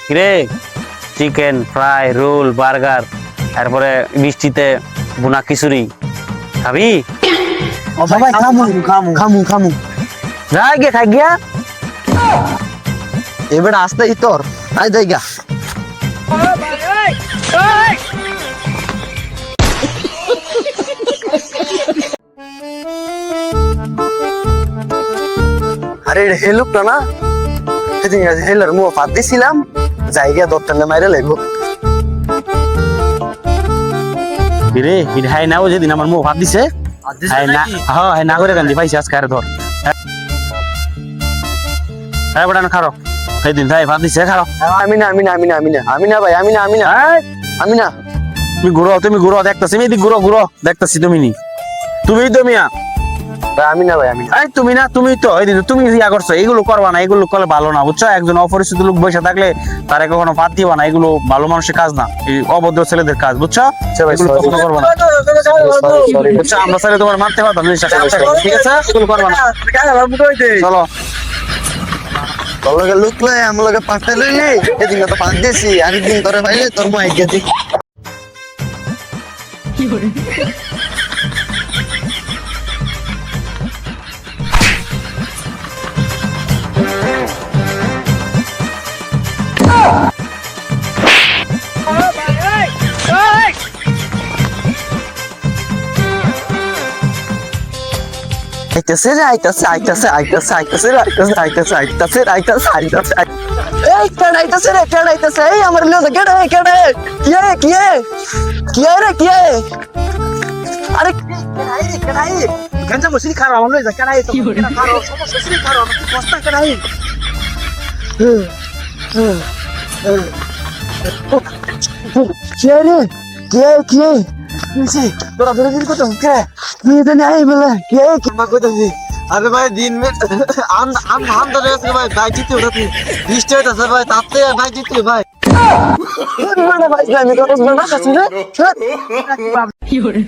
রে chicken fry role burger তারপরে বৃষ্টিতে বুনা খিচুড়ি খাবি ভাই খামু খামু খামু খামু যাই গে খাই গিয়া এবার আসতে তোর আই দেই গা আরে হে লোকটা না সেদিন হেলার মুখ ফাঁদ দিছিলাম জায়গা দরটালে মাইরে লাগবো রে হাই না ও যেদিন আমার মুখ ভাত দিছে হাই না হ্যাঁ হাই না করে কান্দি পাইছি আজকে আর ধর হ্যাঁ বড় না খারো সেদিন যাই ভাত দিছে খারো আমি না আমি না আমি না আমি না আমি না ভাই আমি না আমি না আমি না তুমি ঘুরো দেখতাছি আমি এদিক ঘুরো ঘুরো দেখতাছি তুমি তো মিয়া ভাই আমি না ভাই আমি না এই তুমি না তুমি তো এই দিন তুমি ইয়া করছো এগুলো করবা না এগুলো করলে ভালো না বুঝছো একজন অপরিচিত লোক বসে থাকলে তারে কখনো ভাত দিবা না এগুলো ভালো মানুষের কাজ না এই অভদ্র ছেলেদের কাজ বুঝছো এগুলো কখনো করবা না বুঝছো আমরা ছেলে তোমার মারতে পারতাম ঠিক আছে এগুলো করবা না চলো তোর লগে লুকলে আমার লগে পাঁচটা লইলে এদিন তো পাঁচ দিয়েছি আরেকদিন তোরে পাইলে তোর মা এগিয়ে দি আইতাছে এই আমার লগে কেডা কি রে কি আরে কেডাই গঞ্জা বসি খারাপ আমার লগে কেডাই তো খারাপ সমস্যা সি খারাপ কষ্ট কেডাই কি তোরা ধরে দিন কত কে তুই তো নাই বলে কে মা কইতাছি আরে ভাই দিন মে আম ধরে আছে ভাই ভাই জিতে উঠাতি বৃষ্টি হইতাছে ভাই তাতে ভাই জিতে ভাই মানে ভাই আমি তো না কাছে না কি হরে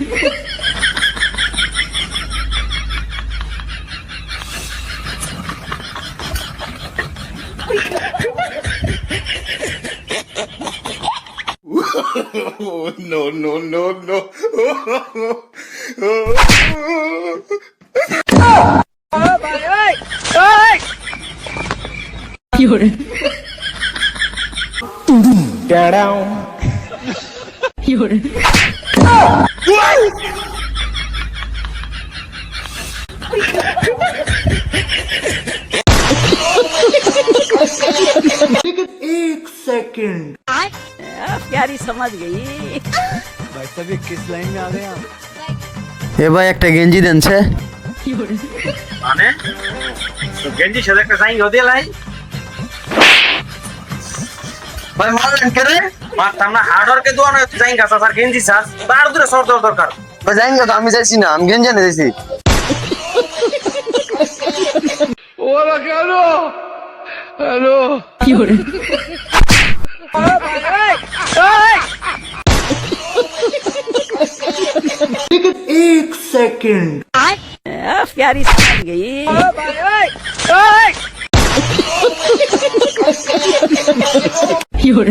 Oh, no, no, no, no. Get down. एक सेकंड प्यारी समझ गई भाई सभी किस लाइन में आ गए आप এ ভাই একটা গেঞ্জি দেনছে মানে তো গেঞ্জি সাথে একটা সাইন হতে লাই ভাই মারেন কে রে মারতাম না হার্ডওয়ার কে দোয়া না সাইন গাছ আর গেঞ্জি সাস তার দূরে সর দরকার ভাই জানি না আমি যাইছি না আমি গেঞ্জি এনে দিয়েছি ओला हेलो हेलो एक सेकंड प्यारी समझ गई You're